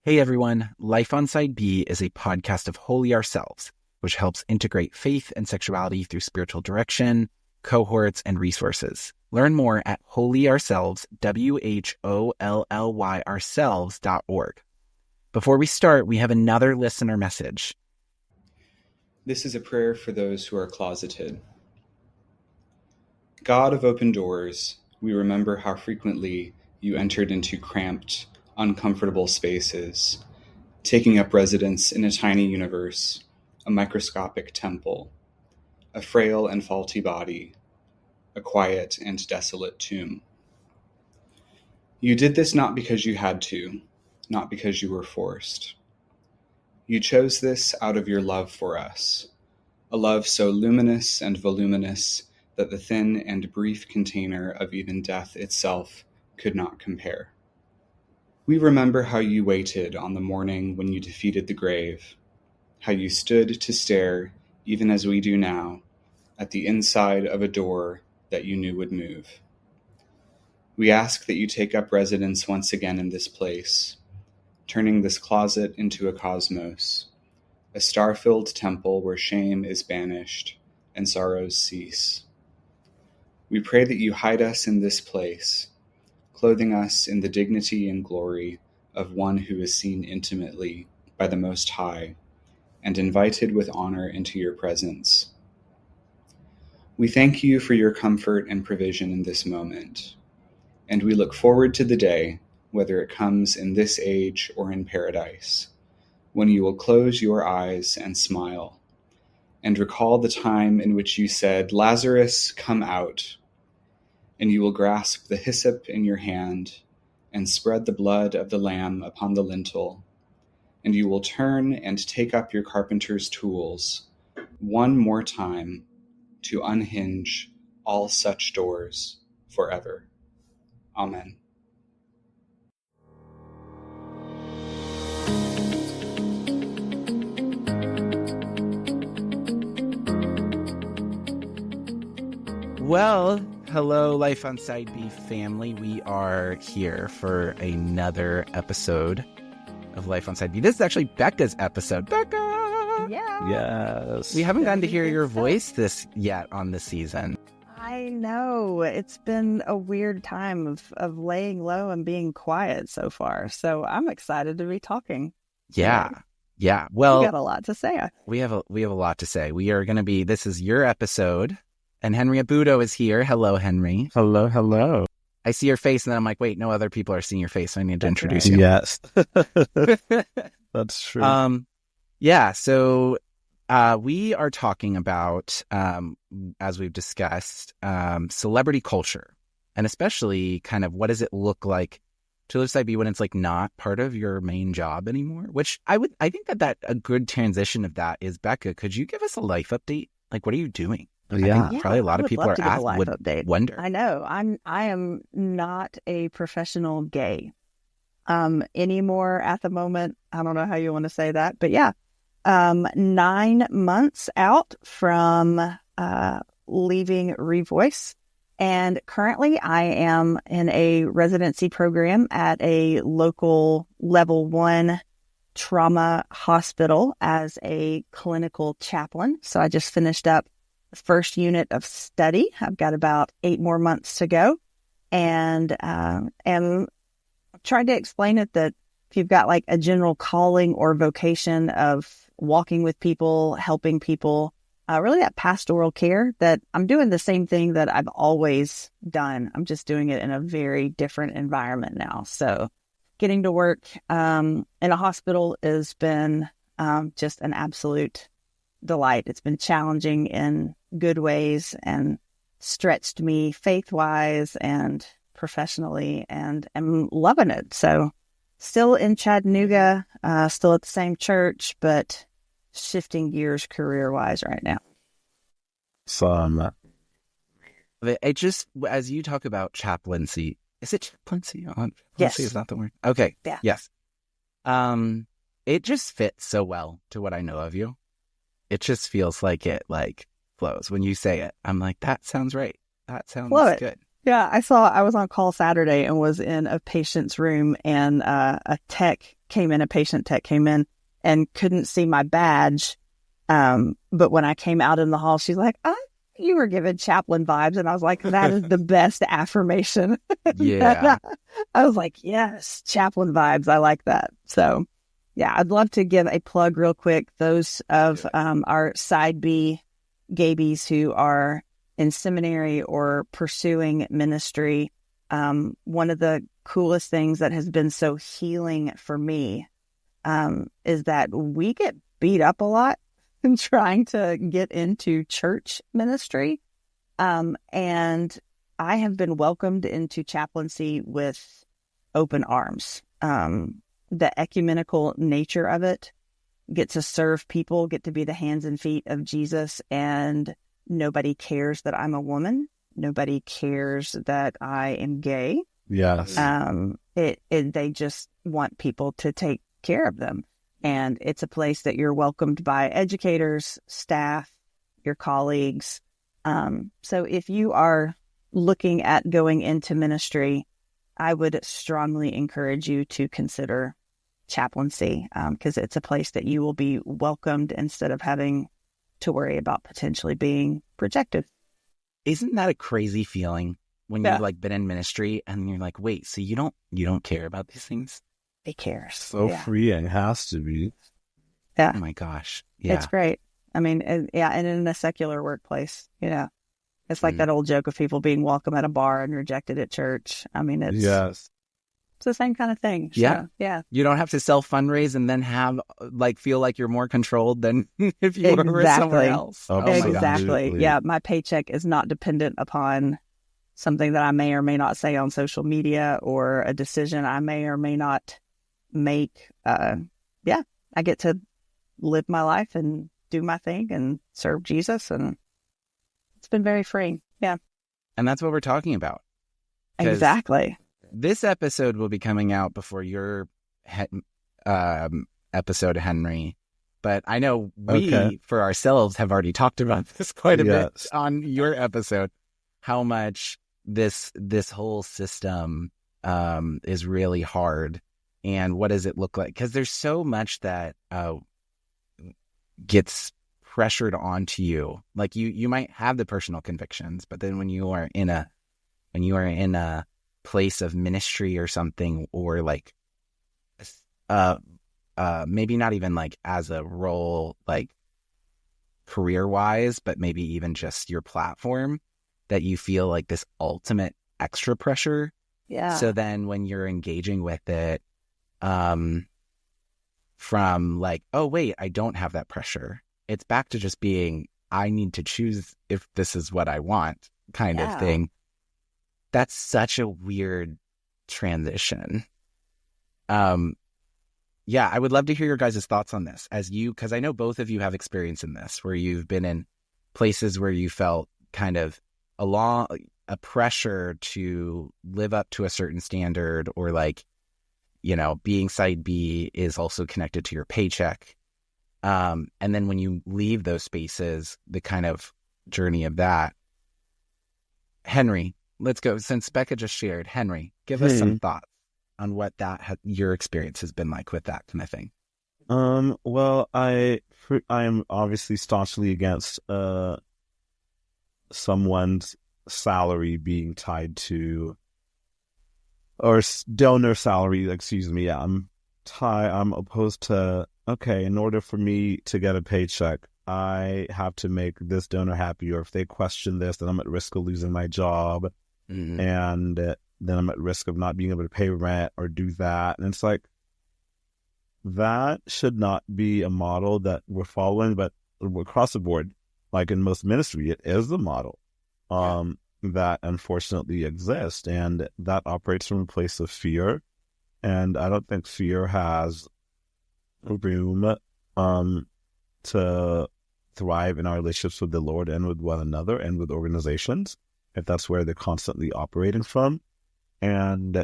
Hey everyone, Life on Side B is a podcast of Holy Ourselves, which helps integrate faith and sexuality through spiritual direction, cohorts, and resources. Learn more at holyourselves, WHOLLY ourselves.org. Before we start, we have another listener message. This is a prayer for those who are closeted. God of open doors, we remember how frequently you entered into cramped, uncomfortable spaces, taking up residence in a tiny universe, a microscopic temple, a frail and faulty body, a quiet and desolate tomb. You did this not because you had to, not because you were forced. You chose this out of your love for us, a love so luminous and voluminous that the thin and brief container of even death itself could not compare. We remember how you waited on the morning when you defeated the grave, how you stood to stare, even as we do now, at the inside of a door that you knew would move. We ask that you take up residence once again in this place, turning this closet into a cosmos, a star-filled temple where shame is banished and sorrows cease. We pray that you hide us in this place, clothing us in the dignity and glory of one who is seen intimately by the Most High and invited with honor into your presence. We thank you for your comfort and provision in this moment, and we look forward to the day, whether it comes in this age or in paradise, when you will close your eyes and smile, and recall the time in which you said, "Lazarus, come out," and you will grasp the hyssop in your hand and spread the blood of the lamb upon the lintel, and you will turn and take up your carpenter's tools one more time to unhinge all such doors forever. Amen. Well, hello, Life on Side B family. We are here for another episode of Life on Side B. This is actually Bekah's episode. Bekah! Yeah. Yes. We haven't gotten to hear your voice yet on this season. I know. It's been a weird time of laying low and being quiet so far. So I'm excited to be talking. Yeah. Today. Yeah. Well, we got a lot to say. We have a lot to say. We are going to be, this is your episode. And Henry Abudo is here. Hello, Henry. Hello, hello. I see your face, and then I'm like, wait, no other people are seeing your face, so I need to introduce you. Yes. That's true. Yeah, so we are talking about, as we've discussed, celebrity culture, and especially kind of what does it look like to live side B when it's like not part of your main job anymore, which I think that a good transition of that is, Bekah, could you give us a life update? Like, what are you doing? Yeah. I think probably a lot of people would wonder. I know. I am not a professional gay anymore at the moment. I don't know how you want to say that, but yeah. 9 months out from leaving Revoice, and currently I am in a residency program at a local level 1 trauma hospital as a clinical chaplain. So I just finished up the first unit of study. I've got about 8 more months to go, and am trying to explain it that if you've got like a general calling or vocation of walking with people, helping people, really that pastoral care, that I'm doing the same thing that I've always done. I'm just doing it in a very different environment now. So getting to work in a hospital has been just an absolute delight. It's been challenging in good ways and stretched me faith-wise and professionally, and I'm loving it. So still in Chattanooga, still at the same church, but shifting gears career-wise right now. It just, as you talk about chaplaincy, is it chaplaincy? Yes. Is that the word? Okay. Yeah. Yes. It just fits so well to what I know of you. It just feels like it flows. When you say it, I'm like, that sounds right. That sounds good. Yeah, I was on call Saturday and was in a patient's room, and a tech a patient tech came in and couldn't see my badge. But when I came out in the hall, she's like, "Oh, you were given chaplain vibes." And I was like, that is the best affirmation. Yeah. I was like, yes, chaplain vibes. I like that. So yeah, I'd love to give a plug real quick. Those of our side B gabies who are in seminary or pursuing ministry. One of the coolest things that has been so healing for me is that we get beat up a lot in trying to get into church ministry. And I have been welcomed into chaplaincy with open arms. The ecumenical nature of it, get to serve people, get to be the hands and feet of Jesus, and nobody cares that I'm a woman. Nobody cares that I am gay. Yes. They just want people to take care of them. And it's a place that you're welcomed by educators, staff, your colleagues. So if you are looking at going into ministry, I would strongly encourage you to consider chaplaincy, because it's a place that you will be welcomed instead of having to worry about potentially being rejected. Isn't that a crazy feeling when you've like been in ministry and you're like, wait, so you don't care about these things? They care. So freeing, has to be. Yeah. Oh my gosh. Yeah. It's great. I mean, and in a secular workplace, it's like that old joke of people being welcome at a bar and rejected at church. I mean, it's the same kind of thing. Yeah. So, yeah. You don't have to self-fundraise and then have feel like you're more controlled than if you were somewhere else. Oh, exactly. Yeah. My paycheck is not dependent upon something that I may or may not say on social media or a decision I may or may not make. I get to live my life and do my thing and serve Jesus, and it's been very freeing. Yeah. And that's what we're talking about. Exactly. This episode will be coming out before your episode, Henry. But I know we, for ourselves, have already talked about this quite a bit on your episode, how much this whole system is really hard. And what does it look like? Because there's so much that gets pressured onto you. Like you might have the personal convictions, but then when you are in a place of ministry or something, or like maybe not even like as a role, like career wise, but maybe even just your platform, that you feel like this ultimate extra pressure. Yeah. So then when you're engaging with it, from like, oh wait, I don't have that pressure, it's back to just being, I need to choose if this is what I want kind of thing. That's such a weird transition. I would love to hear your guys' thoughts on this, because I know both of you have experience in this, where you've been in places where you felt kind of a pressure to live up to a certain standard, or like, being side B is also connected to your paycheck. And then when you leave those spaces, the kind of journey of that. Henry, let's go. Since Bekah just shared, Henry, give us some thoughts on what your experience has been like with that kind of thing. Well, I am obviously staunchly against someone's salary being tied to, or donor salary, excuse me. Yeah, I'm opposed to, in order for me to get a paycheck, I have to make this donor happy, or if they question this, then I'm at risk of losing my job. Mm-hmm. And then I'm at risk of not being able to pay rent or do that. And it's like, that should not be a model that we're following, but across the board, like in most ministry, it is the model that unfortunately exists, and that operates from a place of fear. And I don't think fear has room to thrive in our relationships with the Lord and with one another and with organizations, if that's where they're constantly operating from. And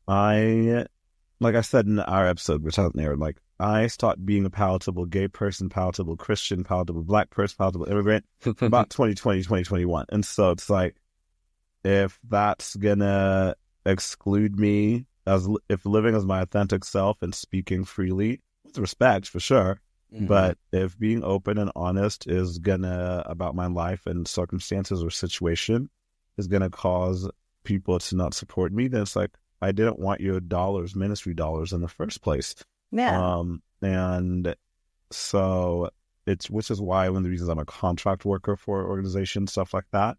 like I said in our episode, which hasn't aired, like, I stopped being a palatable gay person, palatable Christian, palatable Black person, palatable immigrant about 2020, 2021. And so it's like, if that's gonna exclude me if living as my authentic self and speaking freely with respect for sure, but if being open and honest is gonna about my life and circumstances or situation is gonna cause people to not support me, then it's like I didn't want your dollars, ministry dollars, in the first place. Yeah. And so which is why one of the reasons I'm a contract worker for an organization, stuff like that.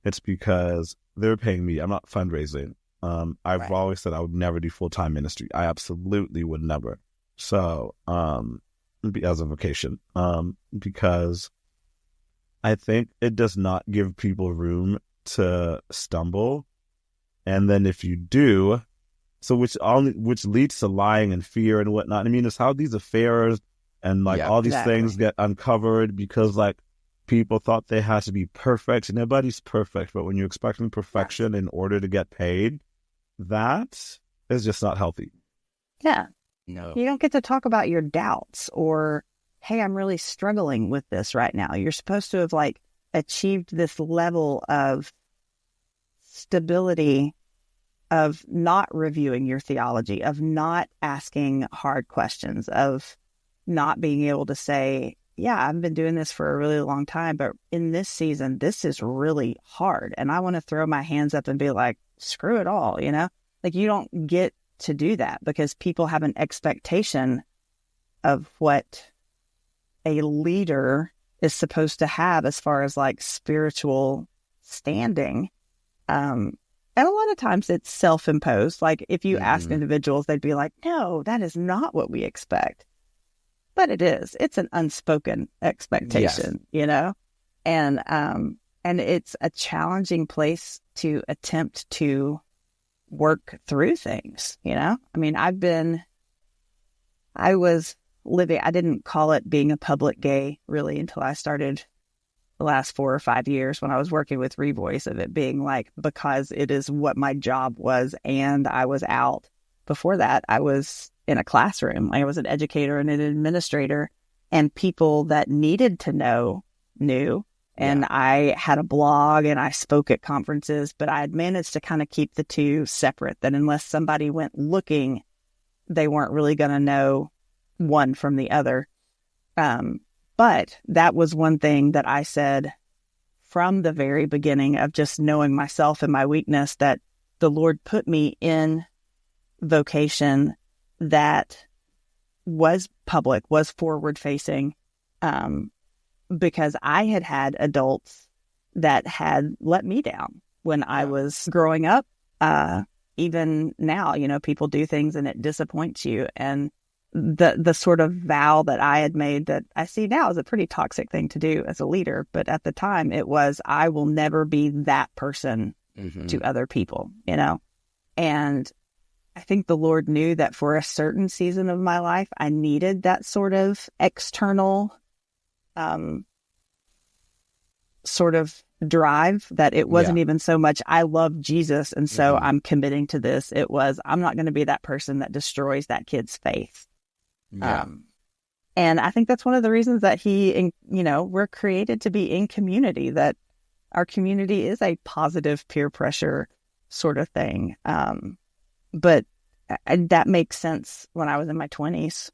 It's because they're paying me. I'm not fundraising. I've always said I would never do full-time ministry. I absolutely would never. So, as a vocation, because I think it does not give people room to stumble. And then if you do, so which leads to lying and fear and whatnot. I mean, it's how these affairs and all these things get uncovered because people thought they had to be perfect. Nobody's perfect, but when you're expecting perfection in order to get paid, that is just not healthy. Yeah. No. You don't get to talk about your doubts or, hey, I'm really struggling with this right now. You're supposed to have achieved this level of stability, of not reviewing your theology, of not asking hard questions, of not being able to say, yeah, I've been doing this for a really long time, but in this season, this is really hard. And I want to throw my hands up and be like, screw it all, you don't get to do that because people have an expectation of what a leader is supposed to have as far as spiritual standing. And a lot of times it's self-imposed. If you ask individuals, they'd be like, no, that is not what we expect. But it is. It's an unspoken expectation, And it's a challenging place to attempt to work through things, I mean, I didn't call it being a public gay really until I started the last 4 or 5 years when I was working with Revoice, of it being because it is what my job was and I was out. Before that, I was in a classroom. I was an educator and an administrator, and people that needed to know knew. And I had a blog and I spoke at conferences, but I had managed to kind of keep the two separate, that unless somebody went looking, they weren't really going to know one from the other. But that was one thing that I said from the very beginning of just knowing myself and my weakness, that the Lord put me in vocation that was public, was forward facing, because I had had adults that had let me down when I was growing up. Even now, people do things and it disappoints you. And the sort of vow that I had made, that I see now is a pretty toxic thing to do as a leader. But at the time it was, I will never be that person to other people, And I think the Lord knew that for a certain season of my life, I needed that sort of external sort of drive, that it wasn't even so much I love Jesus and so I'm committing to this. It was, I'm not going to be that person that destroys that kid's faith. And I think that's one of the reasons that we're created to be in community, that our community is a positive peer pressure sort of thing. But that makes sense when I was in my 20s,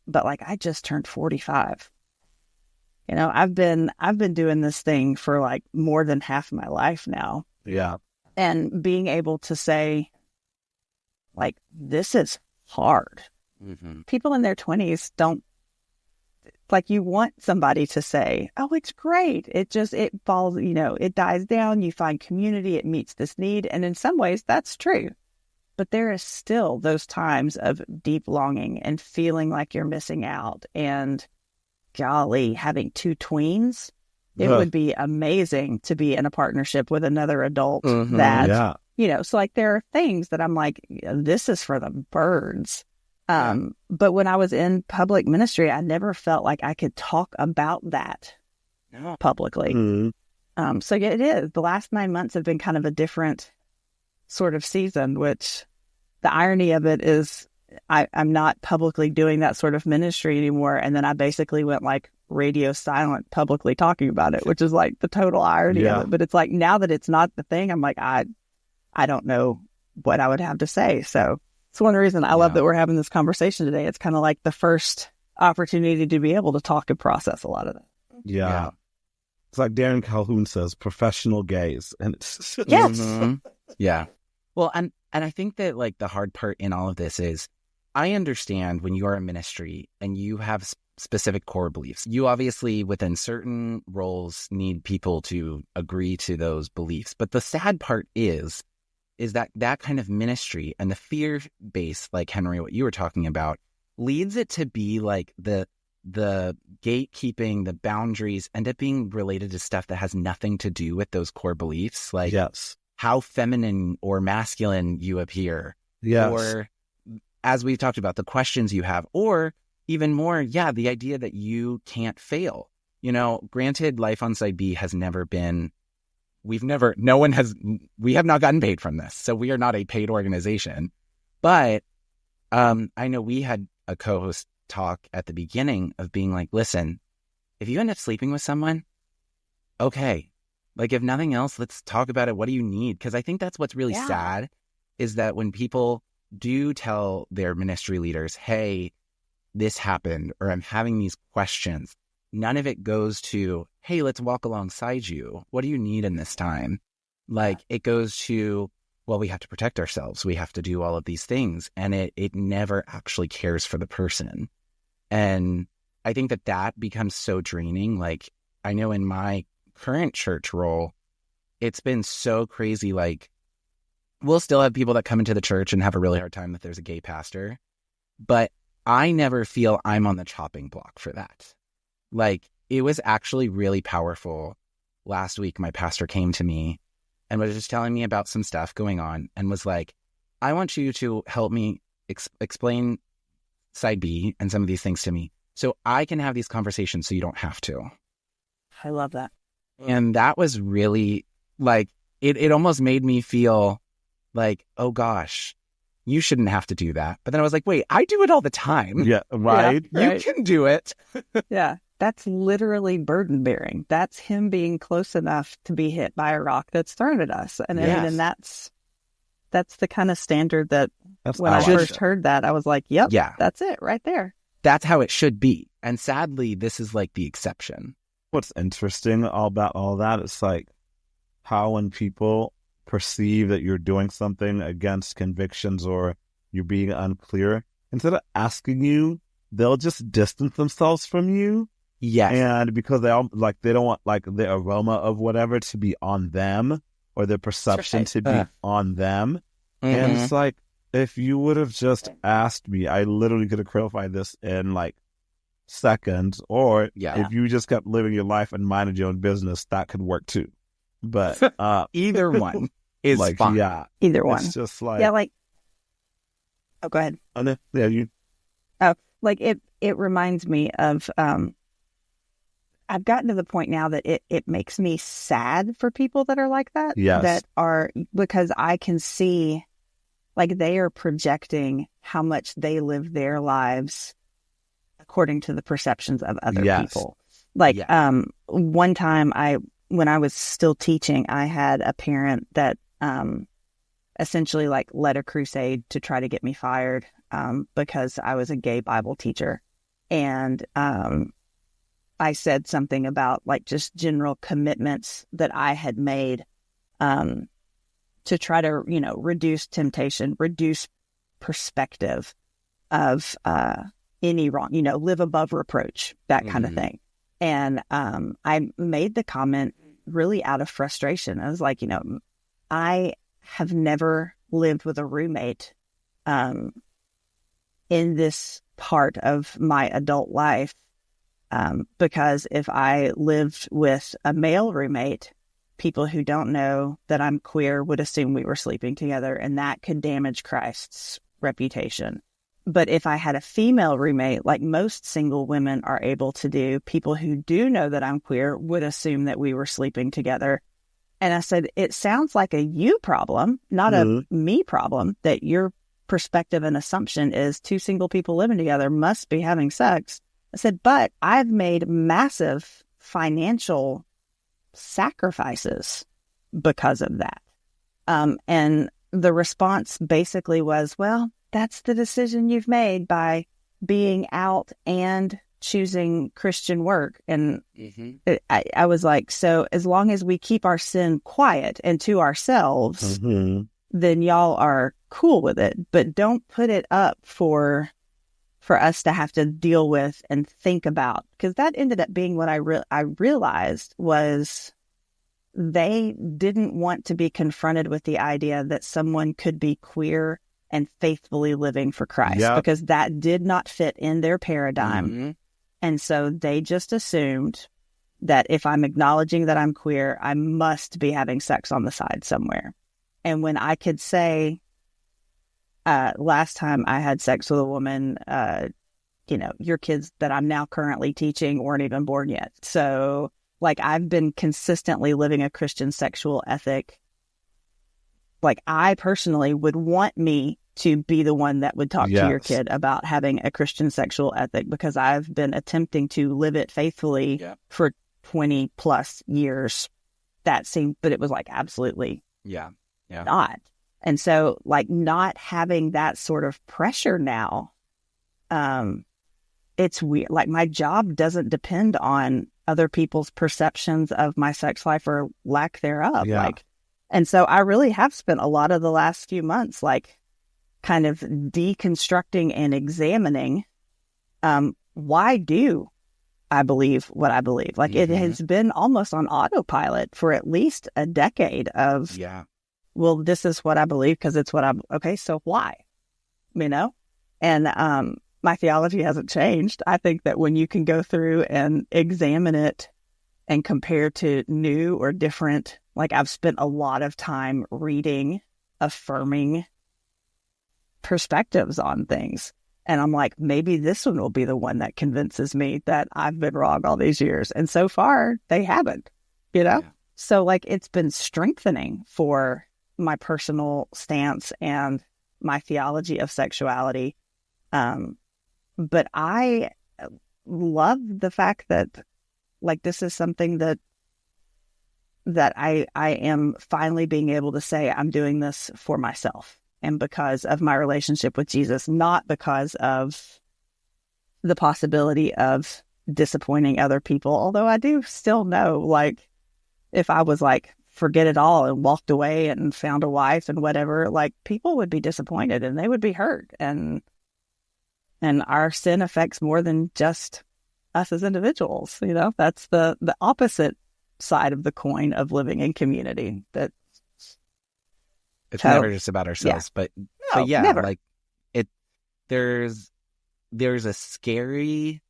but I just turned 45. I've been doing this thing for more than half my life now. Yeah. And being able to say, this is hard. People in their 20s don't, you want somebody to say, oh, it's great. It falls, it dies down. You find community. It meets this need. And in some ways that's true. But there is still those times of deep longing and feeling like you're missing out. And golly, having 2 tweens, it would be amazing to be in a partnership with another adult that, so there are things that I'm like, this is for the birds. But when I was in public ministry, I never felt like I could talk about that publicly. So it is. The last 9 months have been kind of a different sort of season, which the irony of it is I'm not publicly doing that sort of ministry anymore. And then I basically went radio silent publicly talking about it, which is the total irony of it. But it's now that it's not the thing, I'm I don't know what I would have to say. So it's one reason I love that we're having this conversation today. It's kind of like the first opportunity to be able to talk and process a lot of that. Yeah. It's like Darren Calhoun says, professional gaze. And it's Yes. Yeah. Well, and I think that like the hard part in all of this is I understand when you are a ministry and you have specific core beliefs. You obviously within certain roles need people to agree to those beliefs. But the sad part is that kind of ministry and the fear base, like Henry, what you were talking about, leads it to be like the gatekeeping, the boundaries end up being related to stuff that has nothing to do with those core beliefs. Like how feminine or masculine you appear. Or as we've talked about, the questions you have, or even more, the idea that you can't fail. You know, granted, life on side B has never been, we have not gotten paid from this. So we are not a paid organization. But I know we had a co-host talk at the beginning of being like, listen, if you end up sleeping with someone, okay, like if nothing else, let's talk about it. What do you need? Because I think that's what's really sad is that when people do tell their ministry leaders, hey, this happened, or I'm having these questions, none of it goes to, hey, let's walk alongside you. What do you need in this time? Like it goes to, well, we have to protect ourselves. We have to do all of these things. And it never actually cares for the person. And I think that becomes so draining. Like I know in my current church role, it's been so crazy. Like we'll still have people that come into the church and have a really hard time that there's a gay pastor, but I never feel I'm on the chopping block for that. Like it was actually really powerful. Last week, my pastor came to me and was just telling me about some stuff going on and was like, I want you to help me explain side B and some of these things to me so I can have these conversations so you don't have to. I love that. And that was really like, it almost made me feel like, oh gosh, you shouldn't have to do that. But then I was like, wait, I do it all the time. Yeah, right. You can do it. Yeah. That's literally burden bearing. That's him being close enough to be hit by a rock that's thrown at us. And I mean, and that's the kind of standard that when I first heard that, I was like, yep, that's it right there. That's how it should be. And sadly, this is like the exception. What's interesting about all that is like how when people perceive that you're doing something against convictions or you're being unclear, instead of asking you, they'll just distance themselves from you. Yes. And because they don't want like the aroma of whatever to be on them or the perception to be on them. Mm-hmm. And it's like, if you would have just asked me, I literally could have clarified this in like seconds. Or if you just kept living your life and minded your own business, that could work too. But either one is like, fine. Yeah. Either one. It's just like... Yeah, like... Oh, go ahead. Yeah, you... Oh, like it reminds me of... I've gotten to the point now that it makes me sad for people that are like that. Yes. That are... Because I can see, like, they are projecting how much they live their lives according to the perceptions of other people. Like, one time when I was still teaching, I had a parent that essentially like led a crusade to try to get me fired because I was a gay Bible teacher. And I said something about like just general commitments that I had made to try to, reduce temptation, reduce perspective of any wrong, live above reproach, that kind of thing. And I made the comment really out of frustration. I was like, I have never lived with a roommate in this part of my adult life because if I lived with a male roommate, people who don't know that I'm queer would assume we were sleeping together, and that could damage Christ's reputation. But if I had a female roommate, like most single women are able to do, people who do know that I'm queer would assume that we were sleeping together. And I said, it sounds like a you problem, not a me problem, that your perspective and assumption is two single people living together must be having sex. I said, but I've made massive financial sacrifices because of that. And the response basically was, well, that's the decision you've made by being out and choosing Christian work. And I was like, so as long as we keep our sin quiet and to ourselves, then y'all are cool with it, but don't put it up for us to have to deal with and think about, because that ended up being what I realized was they didn't want to be confronted with the idea that someone could be queer and faithfully living for Christ, because that did not fit in their paradigm. And so they just assumed that if I'm acknowledging that I'm queer, I must be having sex on the side somewhere. And when I could say, last time I had sex with a woman, your kids that I'm now currently teaching weren't even born yet. So like, I've been consistently living a Christian sexual ethic. Like, I personally would want me to be the one that would talk to your kid about having a Christian sexual ethic, because I've been attempting to live it faithfully for 20 plus years. That seemed, but it was like, absolutely not. And so like, not having that sort of pressure now, it's weird. Like, my job doesn't depend on other people's perceptions of my sex life or lack thereof. And so I really have spent a lot of the last few months, like, kind of deconstructing and examining, why do I believe what I believe? Like, it has been almost on autopilot for at least a decade of, well, this is what I believe because it's what okay, so why? And my theology hasn't changed. I think that when you can go through and examine it and compare to new or different, like, I've spent a lot of time reading affirming perspectives on things. And I'm like, maybe this one will be the one that convinces me that I've been wrong all these years. And so far, they haven't, So, like, it's been strengthening for my personal stance and my theology of sexuality. But I love the fact that, like, this is something that I am finally being able to say I'm doing this for myself and because of my relationship with Jesus, not because of the possibility of disappointing other people. Although I do still know, like, if I was like, forget it all and walked away and found a wife and whatever, like, people would be disappointed and they would be hurt. And our sin affects more than just us as individuals. That's the opposite side of the coin of living in community. That it's never just about ourselves, but never. Like, there's a scary,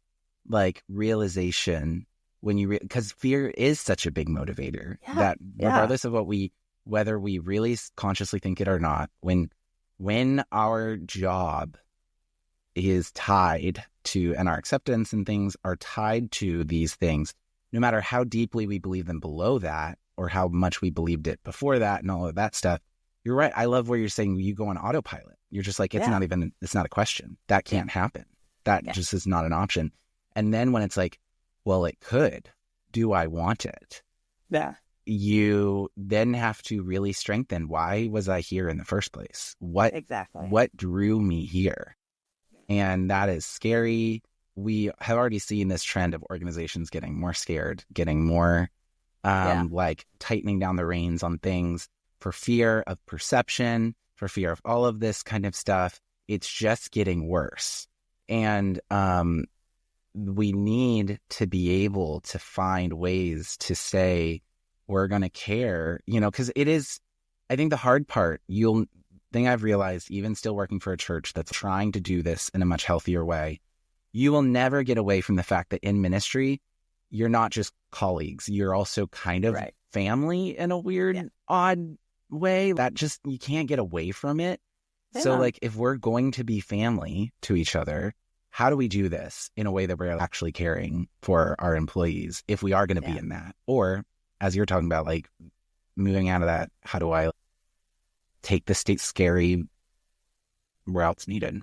like, realization when you because fear is such a big motivator that regardless of whether we really consciously think it or not, when our job is tied to, and our acceptance and things are tied to these things, no matter how deeply we believe them below that or how much we believed it before that and all of that stuff, you're right. I love where you're saying you go on autopilot. You're just like, it's not a question. That can't happen. That just is not an option. And then when it's like, well, it could. Do I want it? Yeah. You then have to really strengthen, why was I here in the first place? What drew me here? And that is scary. We have already seen this trend of organizations getting more scared, getting more like tightening down the reins on things for fear of perception, for fear of all of this kind of stuff. It's just getting worse. And we need to be able to find ways to say, we're going to care, because it is, I think the hard part, thing I've realized, even still working for a church that's trying to do this in a much healthier way, you will never get away from the fact that in ministry, you're not just colleagues. You're also kind of family in a weird, odd way. That just, you can't get away from it. Yeah. So, like, if we're going to be family to each other, how do we do this in a way that we're actually caring for our employees if we are going to be in that? Or, as you're talking about, like, moving out of that, how do I take the scary routes needed?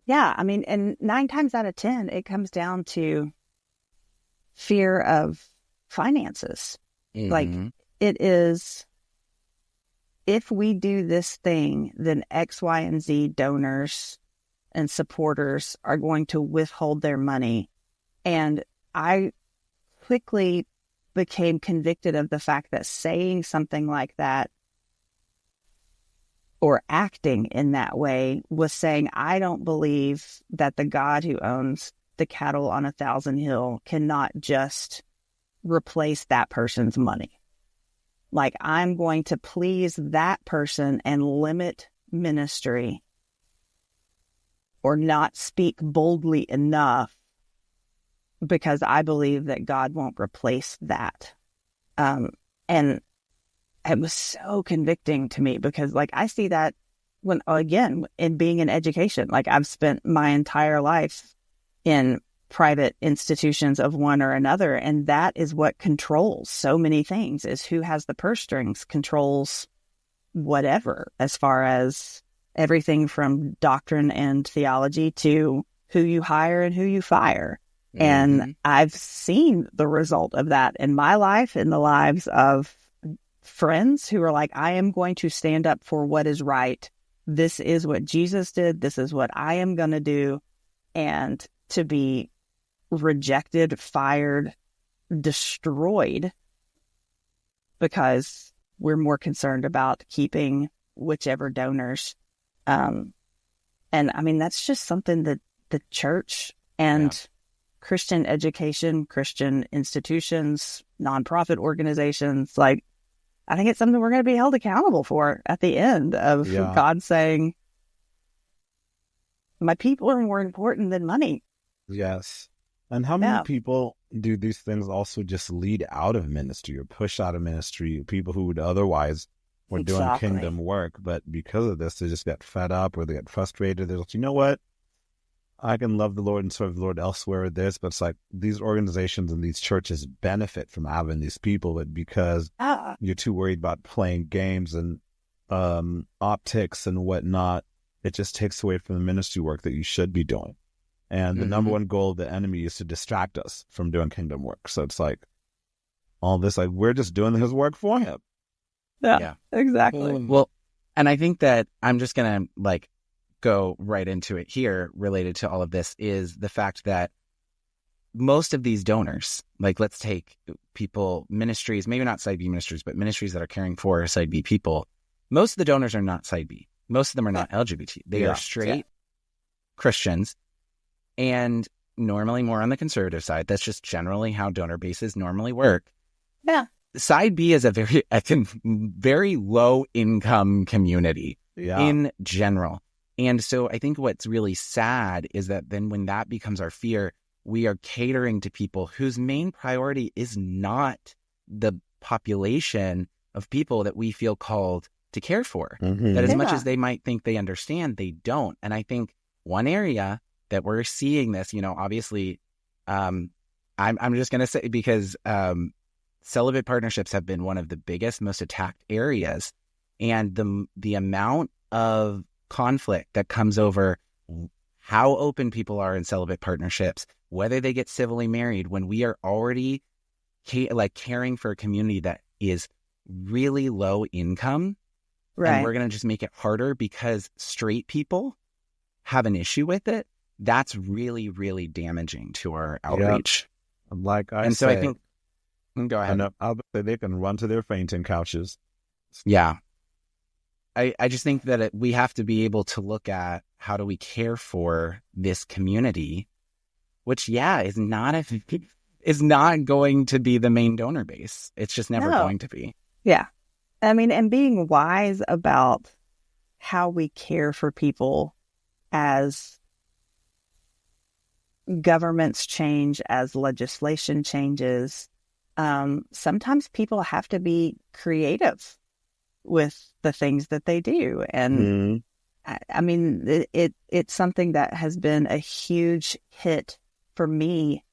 Yeah, I mean, and 9 times out of 10, it comes down to fear of finances. Mm-hmm. Like, it is, if we do this thing, then X, Y, and Z donors and supporters are going to withhold their money. And I quickly became convicted of the fact that saying something like that or acting in that way was saying, I don't believe that the God who owns the cattle on 1,000 hill cannot just replace that person's money. Like, I'm going to please that person and limit ministry or not speak boldly enough because I believe that God won't replace that. And it was so convicting to me because, like, I see that when, again, in being in education, like, I've spent my entire life in private institutions of one or another, and that is what controls so many things, is who has the purse strings controls whatever, as far as everything from doctrine and theology to who you hire and who you fire. Mm-hmm. And I've seen the result of that in my life, in the lives of friends who are like, I am going to stand up for what is right. This is what Jesus did. This is what I am going to do. And to be rejected, fired, destroyed because we're more concerned about keeping whichever donors. And I mean, that's just something that the church and Christian education, Christian institutions, nonprofit organizations, like, I think it's something we're going to be held accountable for at the end of God saying, my people are more important than money. Yes. And how many people do these things also just lead out of ministry or push out of ministry? People who would otherwise were doing kingdom work, but because of this, they just get fed up or they get frustrated. They're like, you know what? I can love the Lord and serve the Lord elsewhere with this, but it's like these organizations and these churches benefit from having these people, but because you're too worried about playing games and optics and whatnot, it just takes away from the ministry work that you should be doing. And the number one goal of the enemy is to distract us from doing kingdom work. So it's like all this, like, we're just doing his work for him. Yeah, exactly. Well, and I think that I'm just going to like go right into it here related to all of this is the fact that most of these donors, like, let's take people, ministries, maybe not side B ministries, but ministries that are caring for side B people. Most of the donors are not side B. Most of them are not LGBT. They are straight Christians, and normally more on the conservative side. That's just generally how donor bases normally work. Yeah. Side B is a very low income community in general. And so I think what's really sad is that then when that becomes our fear, we are catering to people whose main priority is not the population of people that we feel called to care for. That as much as they might think they understand, they don't. And I think one area that we're seeing this, you know, obviously, I'm just going to say, because celibate partnerships have been one of the biggest, most attacked areas, and the amount of conflict that comes over how open people are in celibate partnerships, whether they get civilly married, when we are already caring for a community that is really low income, and we're going to just make it harder because straight people have an issue with it. That's really, really damaging to our outreach. Like I and say, so I think, go ahead. I'll say they can run to their fainting couches. Yeah. I just think that we have to be able to look at how do we care for this community, which, is not going to be the main donor base. It's just never going to be. Yeah. I mean, and being wise about how we care for people as governments change, as legislation changes. Sometimes people have to be creative with the things that they do. And I mean, it's something that has been a huge hit for me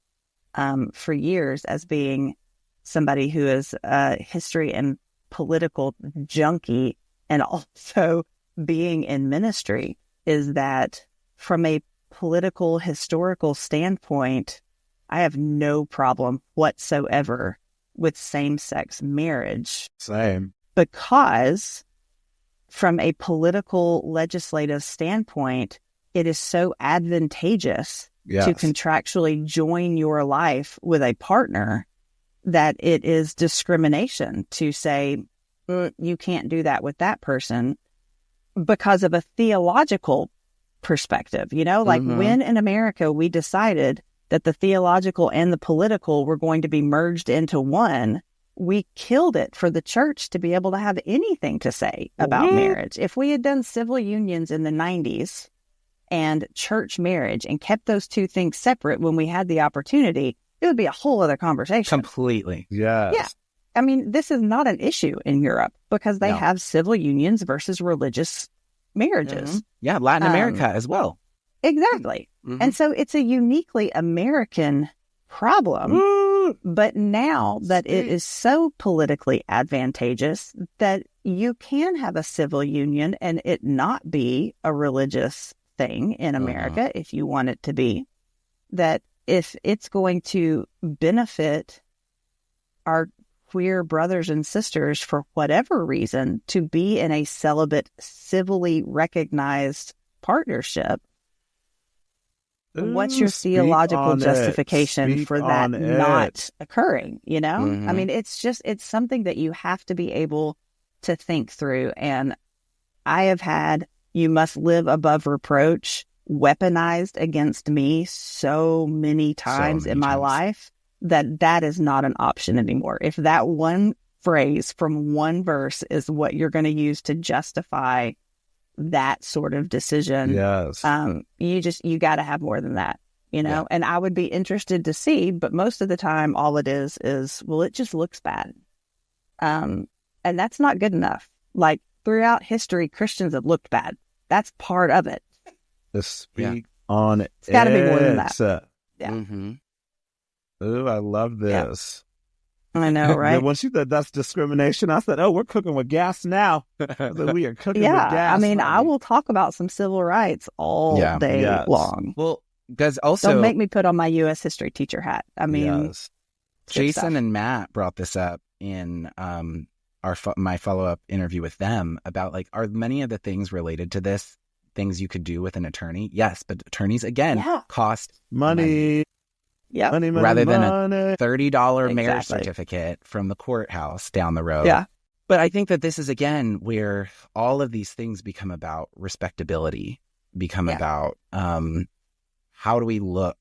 for years, as being somebody who is a history and political junkie, and also being in ministry, is that from a political, historical standpoint, I have no problem whatsoever with same-sex marriage. Same. Because from a political legislative standpoint, it is so advantageous to contractually join your life with a partner that it is discrimination to say, you can't do that with that person because of a theological perspective. You know, like when in America we decided that the theological and the political were going to be merged into one, we killed it for the church to be able to have anything to say about marriage. If we had done civil unions in the 90s and church marriage and kept those two things separate when we had the opportunity, it would be a whole other conversation. Completely. Yes. Yeah. I mean, this is not an issue in Europe because they have civil unions versus religious marriages. Yeah, Latin America as well. Exactly. And so it's a uniquely American problem. But now that it is so politically advantageous that you can have a civil union and it not be a religious thing in America, if you want it to be, that if it's going to benefit our queer brothers and sisters for whatever reason to be in a celibate, civilly recognized partnership, what's your theological justification for that not occurring? You know, I mean, it's something that you have to be able to think through. And I have had "you must live above reproach" weaponized against me so many times in my life that is not an option anymore. If that one phrase from one verse is what you're going to use to justify that sort of decision, you got to have more than that, you know? And I would be interested to see, but most of the time all it is, well, it just looks bad. And that's not good enough. Like throughout history, Christians have looked bad. That's part of it. To speak on it. It's got to be more than that. Yeah. Ooh, I love this. I know, right? Once you said that's discrimination, I said, we're cooking with gas now. We are cooking with gas. I mean, I will talk about some civil rights all day long. Well, because also... Don't make me put on my U.S. history teacher hat. I mean... Jason and Matt brought this up in my follow-up interview with them about, like, are many of the things related to this things you could do with an attorney? Yes, but attorneys, again, cost money. Yeah, rather than a $30 marriage certificate from the courthouse down the road. Yeah. But I think that this is, again, where all of these things become about respectability, become about how do we look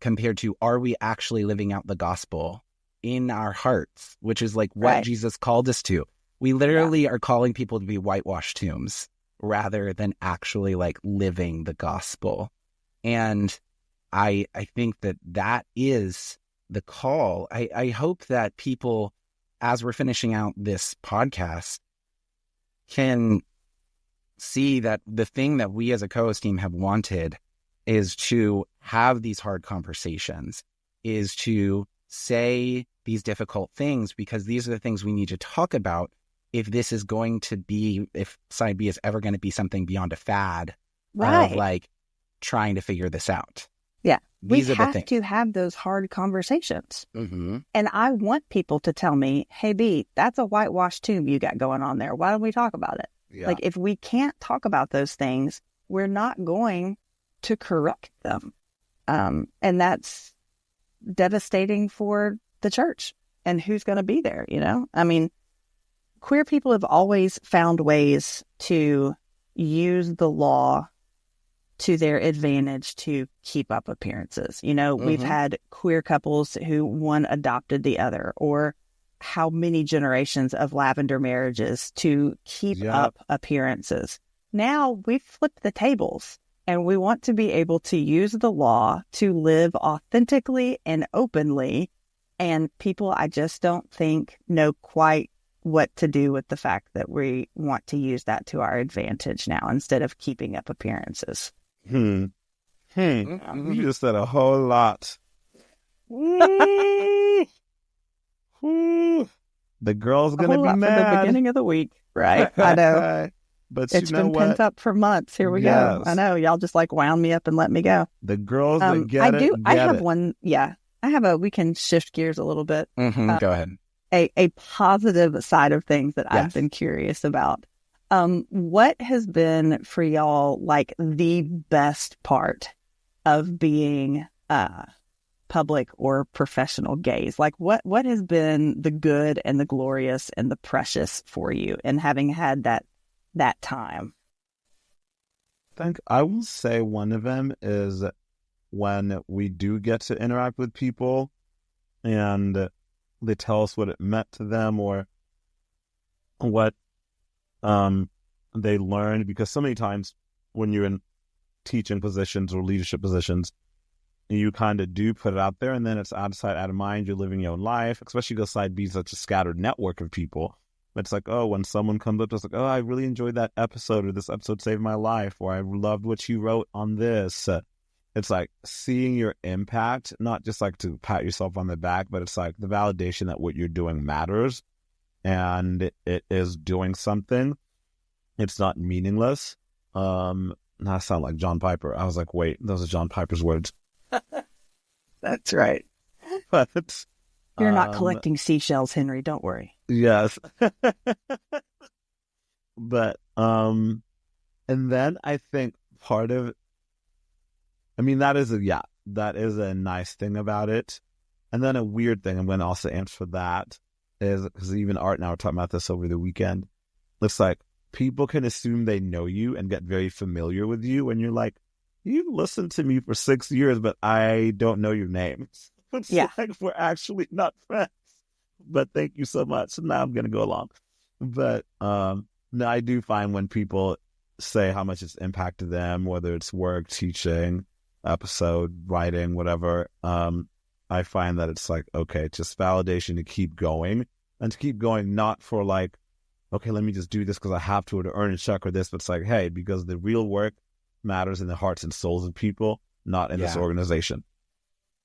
compared to are we actually living out the gospel in our hearts, which is like what Jesus called us to. We literally are calling people to be whitewashed tombs rather than actually like living the gospel. And I think that is the call. I hope that people, as we're finishing out this podcast, can see that the thing that we as a co-host team have wanted is to have these hard conversations, is to say these difficult things, because these are the things we need to talk about if this is going to be, if side B is ever going to be something beyond a fad of like trying to figure this out. Yeah. These we are the have things. to have those hard conversations. And I want people to tell me, hey, B, that's a whitewashed tomb you got going on there. Why don't we talk about it? Yeah. Like, if we can't talk about those things, we're not going to correct them. And that's devastating for the church and who's going to be there, you know? I mean, queer people have always found ways to use the law to their advantage to keep up appearances. You know, we've had queer couples who one adopted the other, or how many generations of lavender marriages to keep up appearances. Now we've flipped the tables and we want to be able to use the law to live authentically and openly. And people, I just don't think, know quite what to do with the fact that we want to use that to our advantage now instead of keeping up appearances. You just said a whole lot. The girl's gonna be mad from the beginning of the week, right? I know, but it's you know been what? pent up for months. Here we go. I know, y'all just like wound me up and let me go. The girls that get it, I have one. Yeah, I have we can shift gears a little bit. Go ahead. A positive side of things that I've been curious about. What has been for y'all like the best part of being public or professional gays? Like what has been the good and the glorious and the precious for you in having had that time? I think I will say one of them is when we do get to interact with people and they tell us what it meant to them or what they learned, because so many times when you're in teaching positions or leadership positions, you kind of do put it out there and then it's out of sight, out of mind. You're living your own life, especially because Side B is such a scattered network of people. It's like, oh, when someone comes up to us like, oh, I really enjoyed that episode, or this episode saved my life, or I loved what you wrote on this. It's like seeing your impact, not just like to pat yourself on the back, but it's like the validation that what you're doing matters and it is doing something. It's not meaningless. I sound like John Piper. I was like, wait, those are John Piper's words. That's right. But You're not collecting seashells, Henry. Don't worry. yes. But and then I think part of, I mean, that is a nice thing about it. And then a weird thing, I'm going to also answer for that, is because even Art and I were talking about this over the weekend. It's like people can assume they know you and get very familiar with you, and you're like, you've listened to me for 6 years, but I don't know your name. It's like we're actually not friends. But thank you so much. So now I'm going to go along. But no, I do find when people say how much it's impacted them, whether it's work, teaching, episode, writing, whatever, I find that it's like, okay, just validation to keep going, and to keep going not for like, okay, let me just do this because I have to, or to earn a check or this, but it's like, hey, because the real work matters in the hearts and souls of people, not in this organization.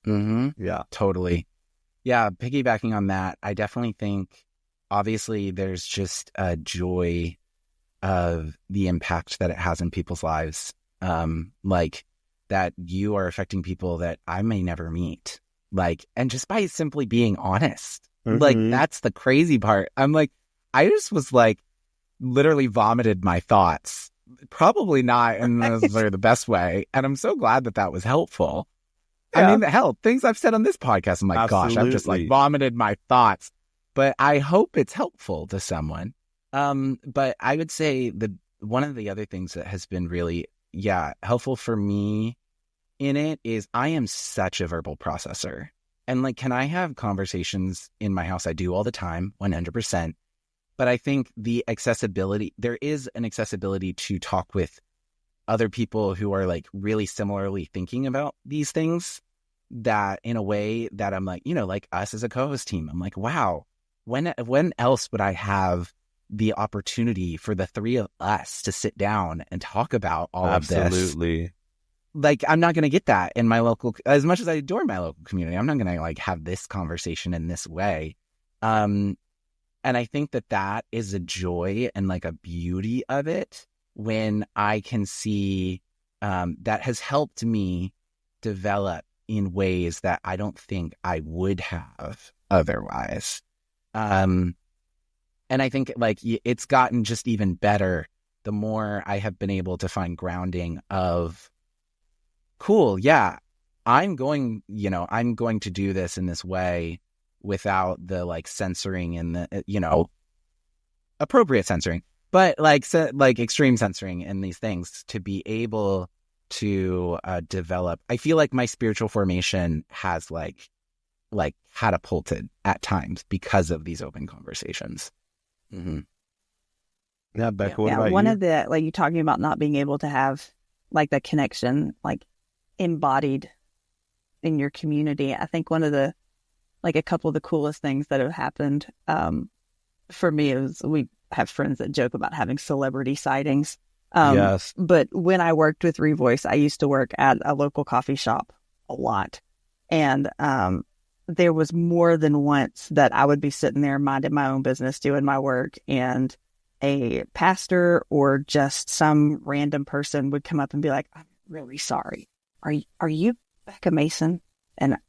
Mm-hmm. Yeah, totally. Yeah, piggybacking on that, I definitely think, obviously, there's just a joy of the impact that it has in people's lives. Like that you are affecting people that I may never meet. Like, and just by simply being honest, like that's the crazy part. I'm like, I just was like, literally vomited my thoughts. Probably not in the best way. And I'm so glad that that was helpful. Yeah. I mean, hell, things I've said on this podcast, I'm like, absolutely. Gosh, I've just like vomited my thoughts. But I hope it's helpful to someone. But I would say that one of the other things that has been really, helpful for me in it is I am such a verbal processor. And like, can I have conversations in my house? I do all the time, 100%. But I think the accessibility, there is an accessibility to talk with other people who are like really similarly thinking about these things, that in a way that I'm like, like us as a co-host team, I'm like, wow, when else would I have the opportunity for the three of us to sit down and talk about all of this? Absolutely. Like, I'm not going to get that in my local, as much as I adore my local community, I'm not going to like have this conversation in this way. And I think that is a joy and like a beauty of it when I can see that has helped me develop in ways that I don't think I would have otherwise. And I think like it's gotten just even better the more I have been able to find grounding of, cool, yeah, I'm going to do this in this way without the like censoring and the, appropriate censoring, but like extreme censoring and these things to be able to develop. I feel like my spiritual formation has like catapulted at times because of these open conversations. Mm-hmm. Yeah, Becca, what about one you? of the, like, you talking about not being able to have like the connection like embodied in your community. I think one of the, like, a couple of the coolest things that have happened for me is we have friends that joke about having celebrity sightings. Yes. But when I worked with Revoice, I used to work at a local coffee shop a lot. And there was more than once that I would be sitting there minding my own business, doing my work, and a pastor or just some random person would come up and be like, I'm really sorry. Are you Bekah Mason? And I'd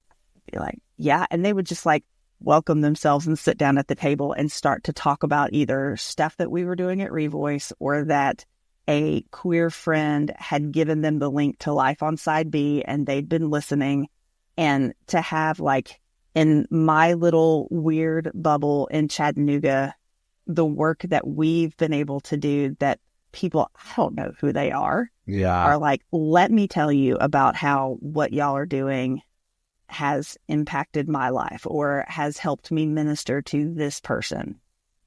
be like, yeah. And they would just like welcome themselves and sit down at the table and start to talk about either stuff that we were doing at Revoice or that a queer friend had given them the link to Life on Side B and they'd been listening. And to have, like, in my little weird bubble in Chattanooga, the work that we've been able to do that people, I don't know who they are like, let me tell you about how what y'all are doing has impacted my life or has helped me minister to this person.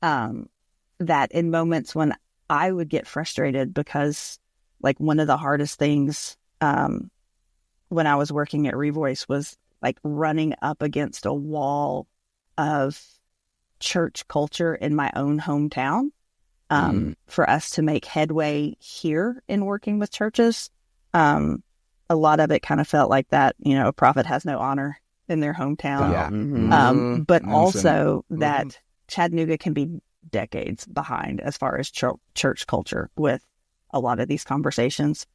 That in moments when I would get frustrated because, like, one of the hardest things when I was working at Revoice was like running up against a wall of church culture in my own hometown. For us to make headway here in working with churches, a lot of it kind of felt like that, a prophet has no honor in their hometown. Yeah. But also that Chattanooga can be decades behind as far as church culture with a lot of these conversations.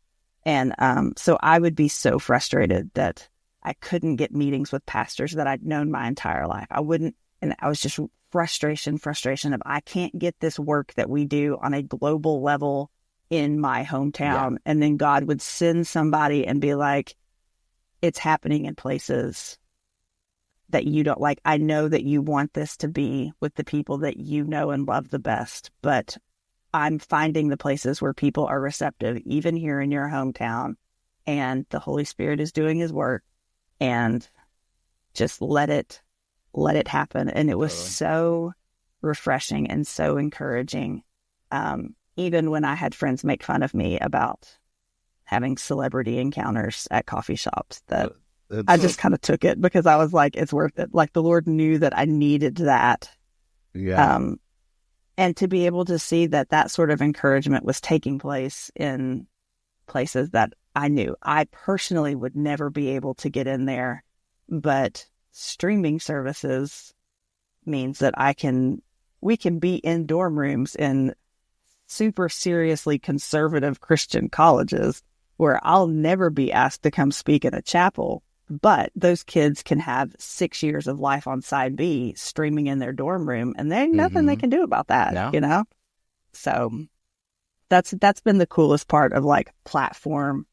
And so I would be so frustrated that I couldn't get meetings with pastors that I'd known my entire life. I wouldn't, and I was just frustration of I can't get this work that we do on a global level in my hometown. Yeah. And then God would send somebody and be like, it's happening in places that you don't like. I know that you want this to be with the people that you know and love the best, but I'm finding the places where people are receptive, even here in your hometown, and the Holy Spirit is doing his work, and just let it happen. And it was so refreshing and so encouraging. Even when I had friends make fun of me about having celebrity encounters at coffee shops, that I just kind of took it because I was like, it's worth it. Like, the Lord knew that I needed that. Yeah. And to be able to see that that sort of encouragement was taking place in places that I knew I personally would never be able to get in there, but streaming services means that we can be in dorm rooms in super seriously conservative Christian colleges where I'll never be asked to come speak in a chapel, but those kids can have 6 years of Life on Side B streaming in their dorm room, and there ain't nothing they can do about that, So that's been the coolest part of, like, platform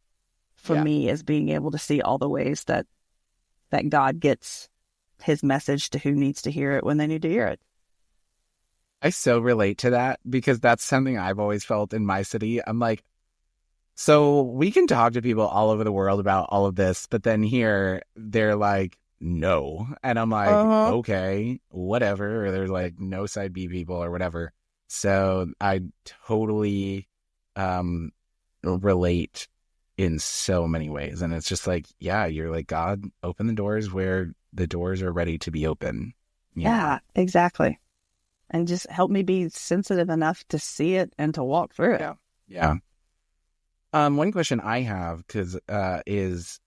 for me, is being able to see all the ways that God gets his message to who needs to hear it when they need to hear it. I so relate to that because that's something I've always felt in my city. I'm like, so we can talk to people all over the world about all of this, but then here they're like, no. And I'm like, okay, whatever. Or there's like no side B people or whatever. So I totally relate in so many ways. And it's just like, yeah, you're like, God, open the doors where the doors are ready to be open. Yeah, exactly. And just help me be sensitive enough to see it and to walk through it. Yeah. One question I have is,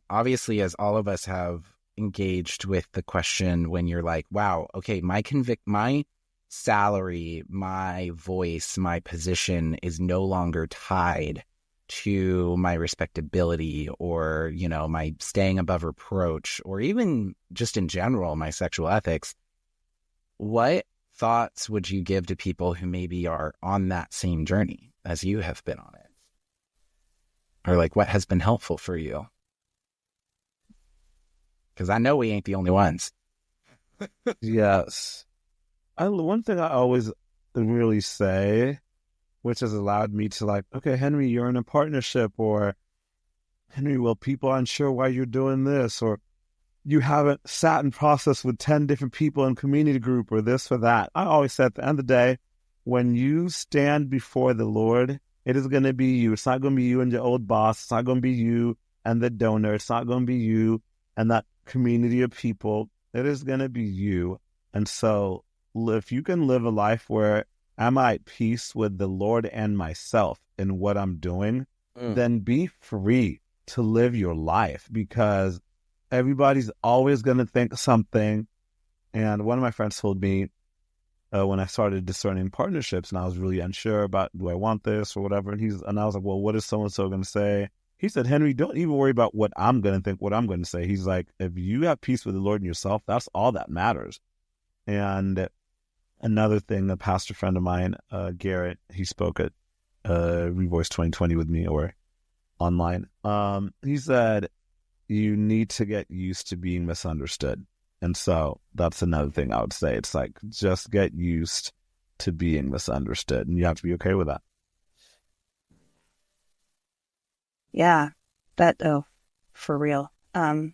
obviously, as all of us have engaged with the question, when you're like, wow, okay, my salary, my voice, my position is no longer tied to my respectability or, my staying above reproach, or even just in general, my sexual ethics. What thoughts would you give to people who maybe are on that same journey as you have been on it? Or like, what has been helpful for you? Because I know we ain't the only ones. Yes. One thing I always really say, which has allowed me to, like, okay, Henry, you're in a partnership, or Henry, well, people aren't sure why you're doing this, or you haven't sat in process with 10 different people in community group, or this or that. I always say, at the end of the day, when you stand before the Lord, it is going to be you. It's not going to be you and your old boss. It's not going to be you and the donor. It's not going to be you and that community of people. It is going to be you. And so if you can live a life where am I at peace with the Lord and myself in what I'm doing, then be free to live your life, because everybody's always going to think something. And one of my friends told me, when I started discerning partnerships and I was really unsure about, do I want this or whatever, and I was like, well, what is so-and-so going to say? he said, Henry, don't even worry about what I'm going to think, what I'm going to say. He's like, if you have peace with the Lord and yourself, that's all that matters. And another thing, a pastor friend of mine, Garrett, he spoke at Revoice 2020 with me or online. He said, you need to get used to being misunderstood. And so that's another thing I would say. It's like, just get used to being misunderstood, and you have to be okay with that. Yeah, for real. And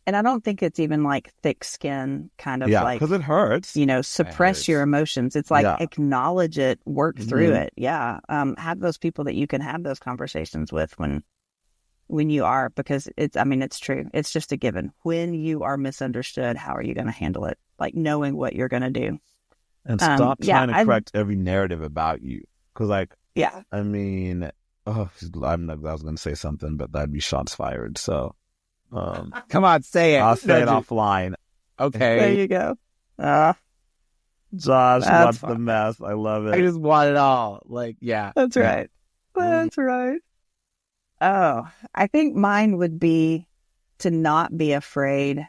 I don't think it's even like thick skin kind of like, because it hurts. Suppress your emotions. It's like acknowledge it, work through it. Yeah. Have those people that you can have those conversations with when you are, because it's true. It's just a given. When you are misunderstood, how are you going to handle it? Like knowing what you're going to do. And stop trying to correct every narrative about you. Because I was going to say something, but that'd be shots fired. So, come on, say it. I'll say it offline. Okay. There you go. Josh, what's the mess? I love it. I just want it all. That's right. That's right. Oh, I think mine would be to not be afraid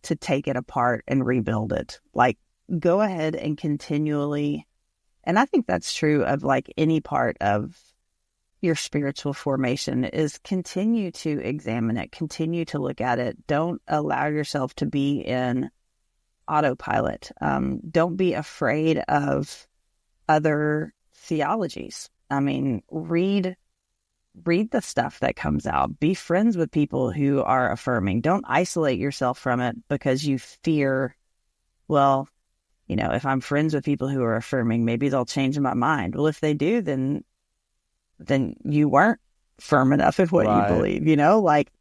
to take it apart and rebuild it. Like, go ahead and continually, and I think that's true of like any part of your spiritual formation, is continue to examine it, continue to look at it. Don't allow yourself to be in autopilot. Don't be afraid of other theologies. Read the stuff that comes out. Be friends with people who are affirming. Don't isolate yourself from it because you fear, if I'm friends with people who are affirming, maybe they'll change my mind. Well, if they do, then you weren't firm enough in what you believe,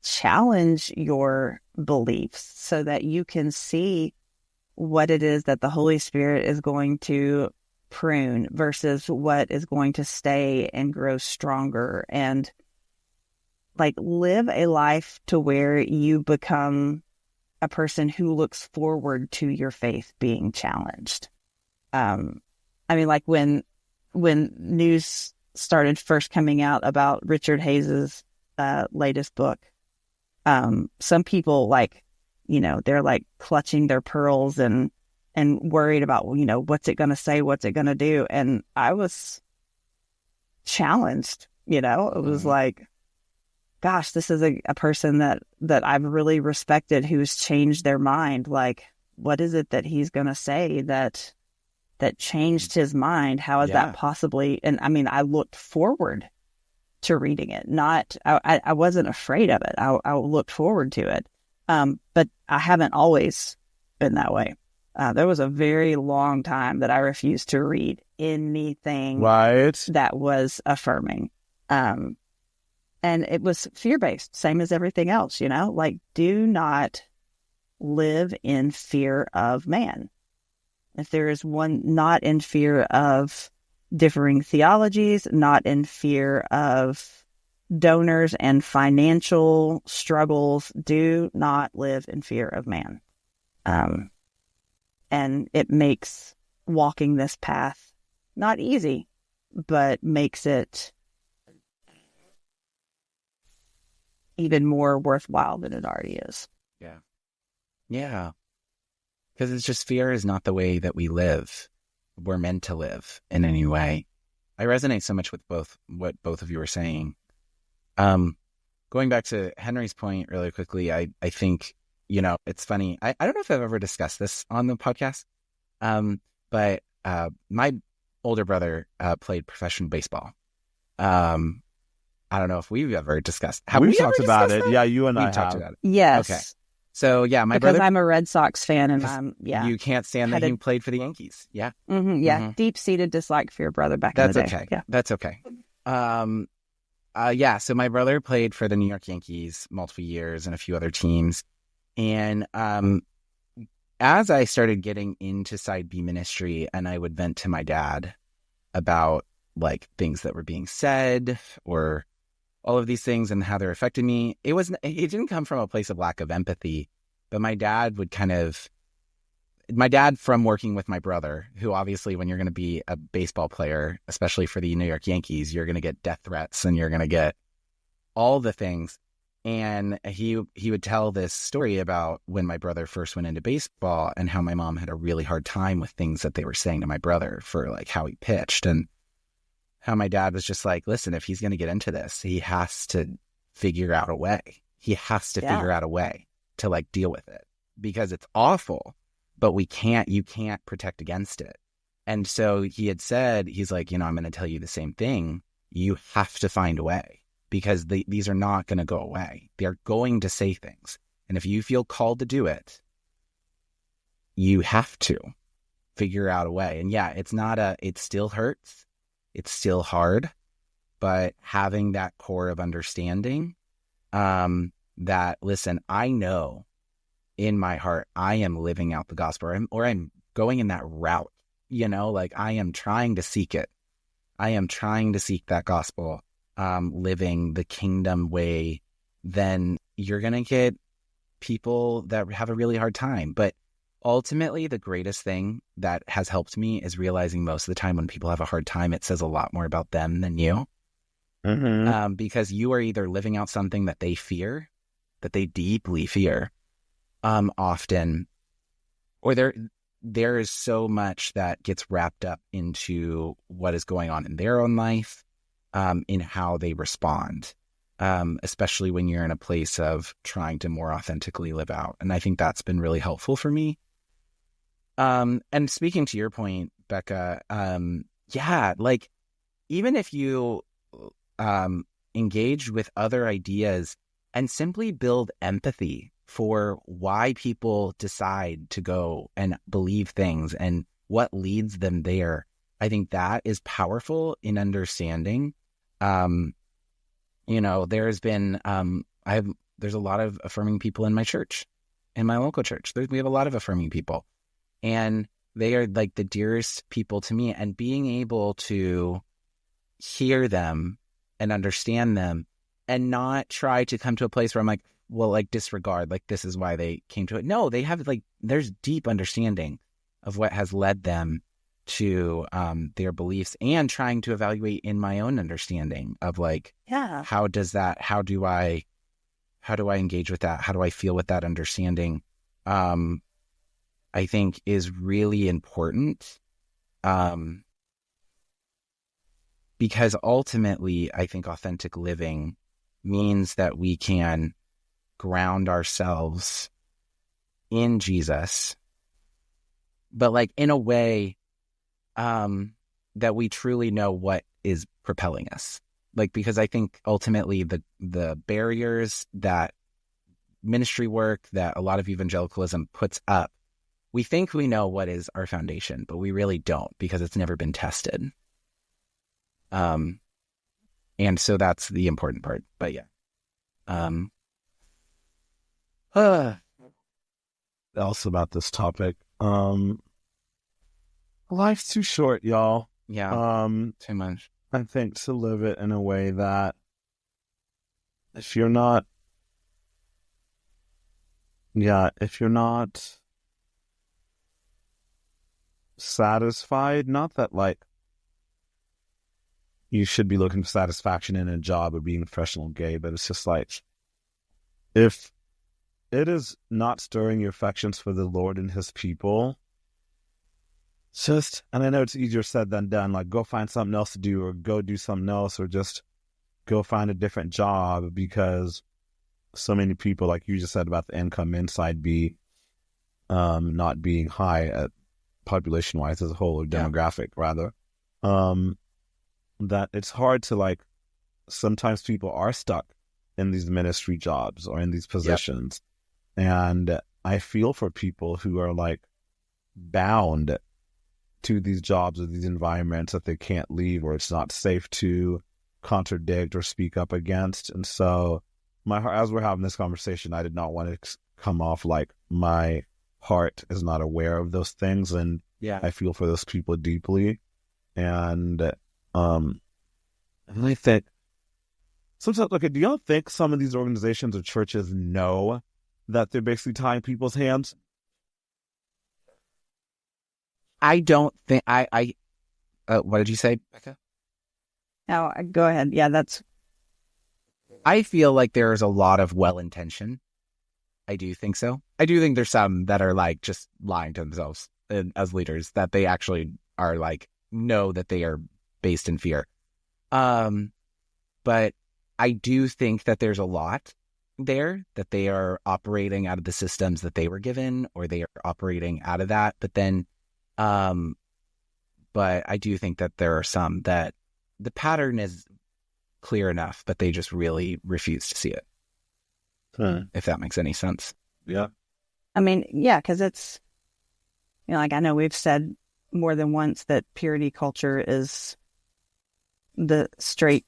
challenge your beliefs so that you can see what it is that the Holy Spirit is going to prune versus what is going to stay and grow stronger, and live a life to where you become a person who looks forward to your faith being challenged. When news started first coming out about Richard Hayes's latest book, some people they're clutching their pearls and worried about, what's it going to say, what's it going to do. And I was challenged, it was like, gosh, this is a person that I've really respected who's changed their mind. Like, what is it that he's going to say that changed his mind? How is that possibly? And I looked forward to reading it. I wasn't afraid of it. I looked forward to it. But I haven't always been that way. There was a very long time that I refused to read anything that was affirming. And it was fear-based, same as everything else, do not live in fear of man. If there is one, not in fear of differing theologies, not in fear of donors and financial struggles, do not live in fear of man. And it makes walking this path not easy, but makes it even more worthwhile than it already is. Yeah. Yeah. Because it's just, fear is not the way that we live. We're meant to live in any way. I resonate so much with what both of you are saying. Going back to Henry's point really quickly, I think, it's funny. I don't know if I've ever discussed this on the podcast, but my older brother played professional baseball. I don't know if we've ever discussed. We've talked about it. Yeah, you and I talked about it. Yes. Okay. So my because brother. I'm a Red Sox fan, and You can't stand that he played for the Yankees. Yeah. Mm-hmm, yeah. Mm-hmm. Deep-seated dislike for your brother back in the day. That's okay. Yeah. That's okay. So my brother played for the New York Yankees multiple years and a few other teams. And as I started getting into Side B ministry, and I would vent to my dad about things that were being said or all of these things and how they're affecting me, it didn't come from a place of lack of empathy, but my dad from working with my brother, who obviously when you're going to be a baseball player, especially for the New York Yankees, you're going to get death threats and you're going to get all the things. And he would tell this story about when my brother first went into baseball and how my mom had a really hard time with things that they were saying to my brother for like how he pitched, and how my dad was just like, listen, if he's going to get into this, he has to figure out a way. He has to figure out a way to like deal with it, because it's awful, but you can't protect against it. And so he had said, he's like, I'm going to tell you the same thing. You have to find a way, because these are not going to go away. They're going to say things. And if you feel called to do it, you have to figure out a way. And yeah, it still hurts. It's still hard, but having that core of understanding, that, listen, I know in my heart, I am living out the gospel, or I'm going in that route, like I am trying to seek it. I am trying to seek that gospel, living the kingdom way. Then you're going to get people that have a really hard time. But ultimately, the greatest thing that has helped me is realizing most of the time when people have a hard time, it says a lot more about them than you. Mm-hmm. Because you are either living out something that they fear, that they deeply fear, often, or there is so much that gets wrapped up into what is going on in their own life, in how they respond, especially when you're in a place of trying to more authentically live out. And I think that's been really helpful for me. And speaking to your point, Bekah, like even if you engage with other ideas and simply build empathy for why people decide to go and believe things and what leads them there, I think that is powerful in understanding. There's been there's a lot of affirming people in my church, in my local church. We have a lot of affirming people. And they are like the dearest people to me, and being able to hear them and understand them and not try to come to a place where I'm like, well, like disregard, like this is why they came to it. No, they have there's deep understanding of what has led them to their beliefs, and trying to evaluate in my own understanding of like, how do I engage with that? How do I feel with that understanding? I think is really important, because ultimately I think authentic living means that we can ground ourselves in Jesus, but like in a way that we truly know what is propelling us. Like, because I think ultimately the barriers that ministry work, that a lot of evangelicalism puts up, we think we know what is our foundation, but we really don't, because it's never been tested. And so that's the important part. But yeah. Else about this topic. Life's too short, y'all. Yeah. Too much. I think to live it in a way that if you're not satisfied, not that like you should be looking for satisfaction in a job or being a professional gay, but it's just like, if it is not stirring your affections for the Lord and his people, and I know it's easier said than done, like go find something else to do, or go do something else, or just go find a different job, because so many people, like you just said about the income inside not being high at population-wise as a whole, or demographic rather, that it's hard to like, sometimes people are stuck in these ministry jobs or in these positions. And I feel for people who are like bound to these jobs or these environments that they can't leave, or it's not safe to contradict or speak up against. And so my heart, as we're having this conversation, I did not want to come off like my heart is not aware of those things. And I feel for those people deeply. And I think sometimes, okay, do y'all think some of these organizations or churches know that they're basically tying people's hands? I don't think what did you say, Bekah? No, go ahead. Yeah, that's I feel like there's a lot of well-intention. I do think so. I do think there's some that are like just lying to themselves as leaders, that they actually are like, know that they are based in fear. But I do think that there's a lot there, that they are operating out of the systems that they were given, or they are operating out of that. But then, but I do think that there are some that the pattern is clear enough, but they just really refuse to see it. If that makes any sense. Yeah. I mean, yeah, because it's, like I know we've said more than once that purity culture is the straight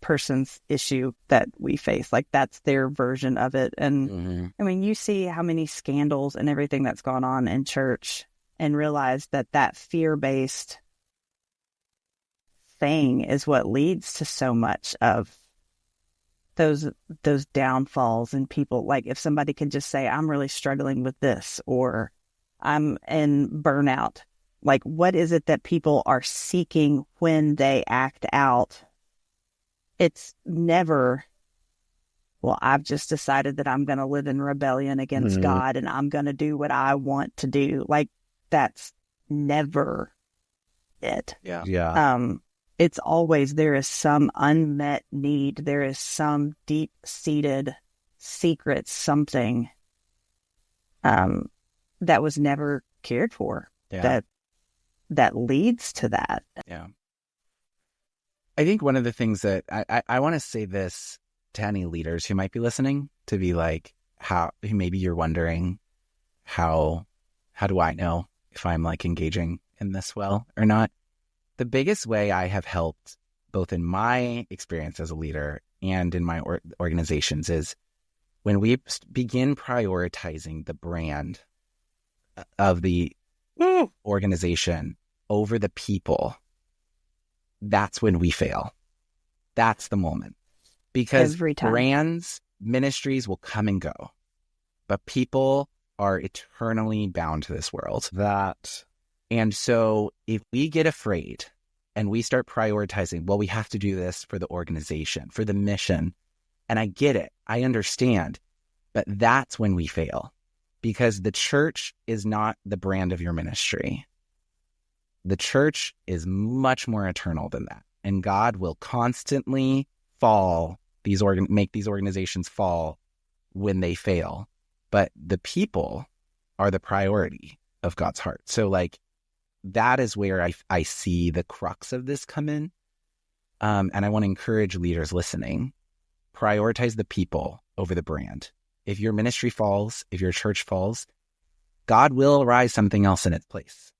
person's issue that we face. Like, that's their version of it. And I mean, you see how many scandals and everything that's gone on in church, and realize that that fear-based thing is what leads to so much of those downfalls in people. Like, if somebody could just say, I'm really struggling with this, or I'm in burnout, like, what is it that people are seeking when they act out? It's never, well, I've just decided that I'm going to live in rebellion against God, and I'm going to do what I want to do. Like, that's never it. Yeah. It's always, there is some unmet need. There is some deep-seated secret something that was never cared for, that leads to that. Yeah. I think one of the things that I want to say this to any leaders who might be listening, to be like, how maybe you're wondering, how do I know if I'm like engaging in this well or not? The biggest way I have helped, both in my experience as a leader and in my organizations, is when we begin prioritizing the brand of the organization over the people. That's when we fail. That's the moment. Because brands, ministries will come and go, but people are eternally bound to this world. And so if we get afraid and we start prioritizing, well, we have to do this for the organization, for the mission. And I get it. I understand. But that's when we fail, because the church is not the brand of your ministry. The church is much more eternal than that. And God will constantly make these organizations fall when they fail. But the people are the priority of God's heart. So like, that is where I see the crux of this come in. And I want to encourage leaders listening, prioritize the people over the brand. If your ministry falls, if your church falls, God will arise something else in its place.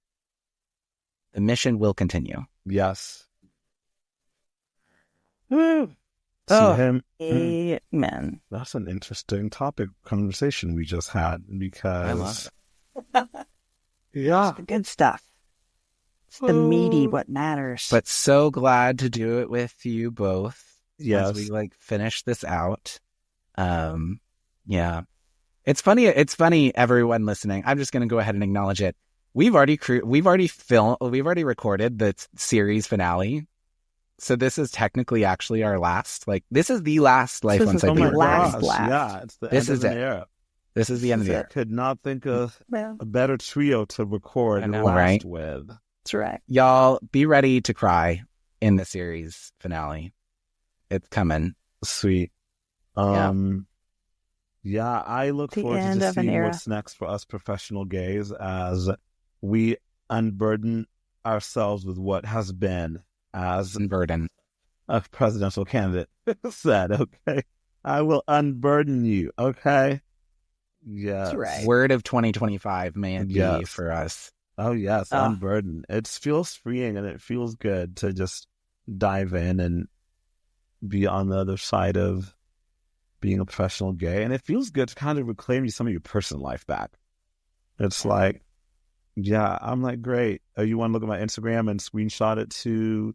The mission will continue. Yes. Amen. That's an interesting topic conversation we just had, because I love it. Yeah. It's the good stuff. It's the meaty what matters. But so glad to do it with you both. Yes. As we like finish this out. Yeah. It's funny, everyone listening. I'm just going to go ahead and acknowledge it. We've already recorded the series finale. So this is technically actually our last, this is the last Life on Site. Last. Yeah, it's the end of an era. This is the end of the I era. could not think of a better trio to record with. That's right. Y'all be ready to cry in the series finale. It's coming. Sweet. Yeah, I look forward to just seeing what's next for us professional gays as we unburden ourselves with what has been, as Unburden. a presidential candidate said. Okay, I will unburden you. Okay. Yes. That's right. Word of 2025 may it be for us. Oh yes, unburden. It feels freeing and it feels good to just dive in and be on the other side of being a professional gay, and it feels good to kind of reclaim some of your personal life back. It's like, yeah, I'm like, great. You want to look at my Instagram and screenshot it to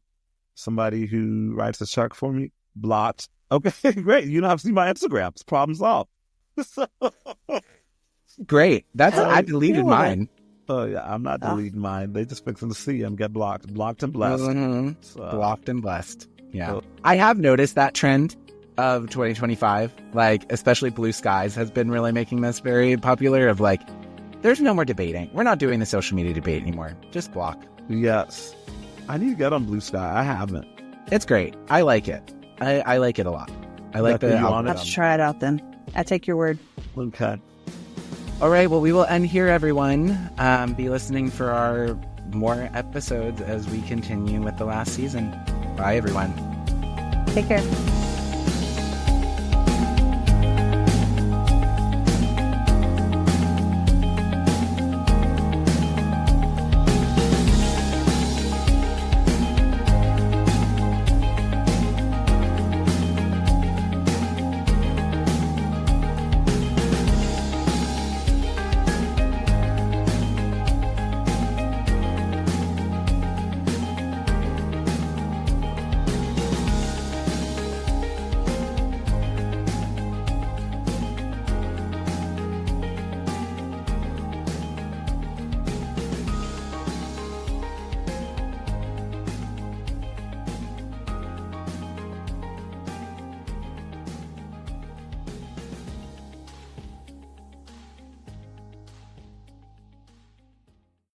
somebody who writes a check for me? Blocked. Okay, great. You don't have to see my Instagram. It's problem solved. Great. I deleted mine. Oh yeah, I'm not deleting mine. They just fixing to see them get blocked and blessed. Blocked and blessed. Yeah. I have noticed that trend of 2025. Like, especially Blue Skies has been really making this very popular of like, there's no more debating. We're not doing the social media debate anymore. Just block. Yes. I need to get on Blue Sky. I haven't. It's great. I like it. I like it a lot. I like the you on algorithm. it? Let's try it out then. I take your word. Okay. All right. Well, we will end here, everyone. Be listening for our more episodes as we continue with the last season. Bye, everyone. Take care.